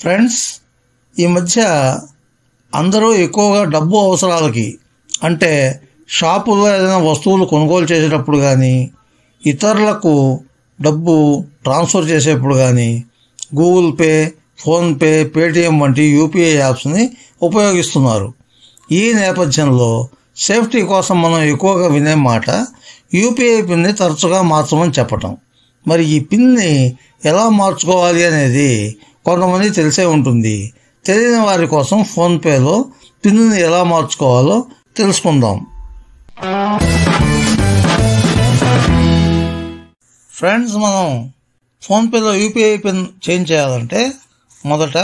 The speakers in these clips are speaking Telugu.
ఫ్రెండ్స్, ఈ మధ్య అందరూ ఎక్కువగా డబ్బు అవసరాలకి అంటే షాపుల్లో ఏదైనా వస్తువులు కొనుగోలు చేసేటప్పుడు కానీ, ఇతరులకు డబ్బు ట్రాన్స్ఫర్ చేసేప్పుడు కానీ గూగుల్ పే, ఫోన్పే, పేటిఎం వంటి యూపీఐ యాప్స్ని ఉపయోగిస్తున్నారు. ఈ నేపథ్యంలో సేఫ్టీ కోసం మనం ఎక్కువగా వినే మాట యూపీఐ పిన్ని తరచుగా మార్చమని చెప్పటం. మరి ఈ పిన్ని ఎలా మార్చుకోవాలి అనేది కొంతమంది తెలిసే ఉంటుంది. తెలియని వారి కోసం ఫోన్పేలో పిన్ని ఎలా మార్చుకోవాలో తెలుసుకుందాం. ఫ్రెండ్స్, మనం ఫోన్పేలో యూపీఐ పిన్ చేంజ్ చేయాలంటే మొదట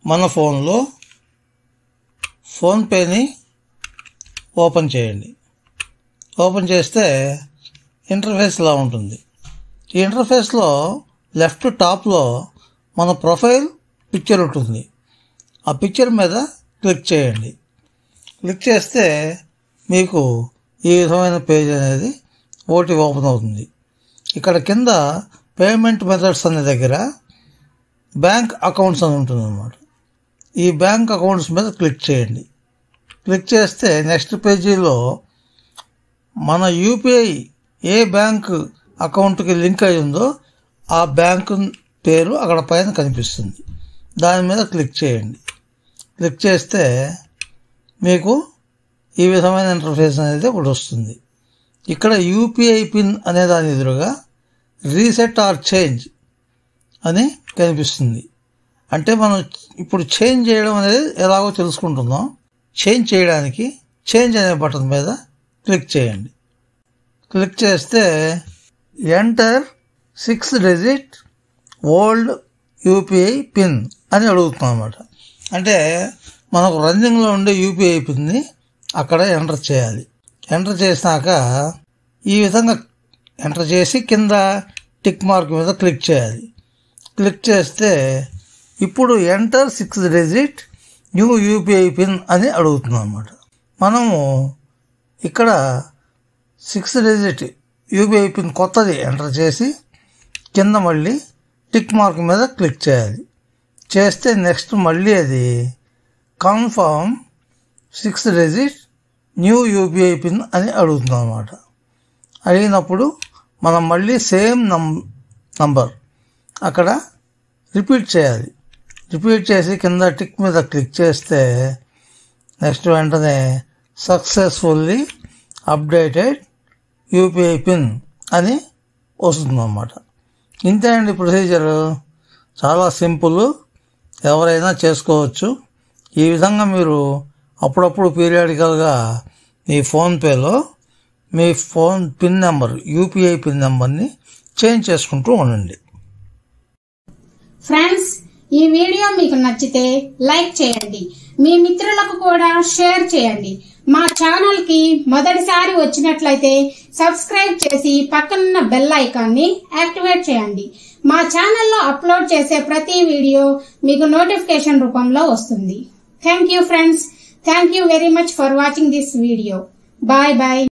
మన ఫోన్లో ఫోన్పేని ఓపెన్ చేయండి. ఓపెన్ చేస్తే ఇంటర్ఫేస్ ఇలా ఉంటుంది. ఈ ఇంటర్ఫేస్లో లెఫ్ట్ టాప్లో మన ప్రొఫైల్ పిక్చర్ ఉంటుంది. ఆ పిక్చర్ మీద క్లిక్ చేయండి. క్లిక్ చేస్తే మీకు ఈ విధమైన పేజ్ అనేది ఓటీ ఓపెన్ అవుతుంది. ఇక్కడ కింద పేమెంట్ మెథడ్స్ అనే దగ్గర బ్యాంక్ అకౌంట్స్ అని ఉంటుంది అన్నమాట. ఈ బ్యాంక్ అకౌంట్స్ మీద క్లిక్ చేయండి. క్లిక్ చేస్తే నెక్స్ట్ పేజీలో మన యూపీఐ ఏ బ్యాంక్ అకౌంట్కి లింక్ అయి ఉందో ఆ బ్యాంకు పేరు అక్కడ పైన కనిపిస్తుంది. దాని మీద క్లిక్ చేయండి. క్లిక్ చేస్తే మీకు ఈ విధమైన ఇంటర్ఫేస్ అనేది ఒకటి వస్తుంది. ఇక్కడ యూపీఐ పిన్ అనే దాని ఎదురుగా రీసెట్ ఆర్ చేంజ్ అని కనిపిస్తుంది. అంటే మనం ఇప్పుడు చేంజ్ చేయడం అనేది ఎలాగో తెలుసుకుంటున్నాం. చేంజ్ చేయడానికి చేంజ్ అనే బటన్ మీద క్లిక్ చేయండి. క్లిక్ చేస్తే enter 6 digit old UPI pin అని అడుగుతున్నాం అన్నమాట. అంటే మనకు రన్నింగ్లో ఉండే యూపీఐ పిన్ని అక్కడ ఎంటర్ చేయాలి. ఎంటర్ చేసినాక ఈ విధంగా ఎంటర్ చేసి కింద టిక్ మార్క్ మీద క్లిక్ చేయాలి. క్లిక్ చేస్తే ఇప్పుడు enter 6 digit new UPI pin అని అడుగుతున్నాం అన్నమాట. మనము ఇక్కడ 6 digit యూపీఐ పిన్ కొత్తది ఎంటర్ చేసి కింద మళ్ళీ టిక్ మార్క్ మీద క్లిక్ చేయాలి. చేస్తే నెక్స్ట్ మళ్ళీ అది confirm 6 digit new UPI pin అని అడుగుతున్నాం అన్నమాట. అడిగినప్పుడు మనం మళ్ళీ సేమ్ నంబర్ అక్కడ రిపీట్ చేయాలి. రిపీట్ చేసి కింద టిక్ మీద క్లిక్ చేస్తే నెక్స్ట్ వెంటనే సక్సెస్ఫుల్లీ అప్డేటెడ్ యూపీఐ పిన్ అని వస్తుందన్నమాట. ఇంతే అండి ప్రొసీజర్. చాలా సింపుల్, ఎవరైనా చేసుకోవచ్చు. ఈ విధంగా మీరు అప్పుడప్పుడు పీరియాడికల్గా మీ ఫోన్పేలో మీ phone pin number, UPI pin నెంబర్ని చేంజ్ చేసుకుంటూ ఉండండి. ఫ్రెండ్స్, ఈ వీడియో మీకు నచ్చితే లైక్ చేయండి, మీ మిత్రులకు కూడా షేర్ చేయండి. మా ఛానల్ కి మొదటిసారి వచ్చినట్లయితే సబ్స్క్రైబ్ చేసి పక్కనున్న బెల్ ఐకాన్ ని యాక్టివేట్ చేయండి. మా ఛానల్లో అప్లోడ్ చేసే ప్రతి వీడియో మీకు నోటిఫికేషన్ రూపంలో వస్తుంది. Thank you friends. Thank you very much for watching this video. Bye bye.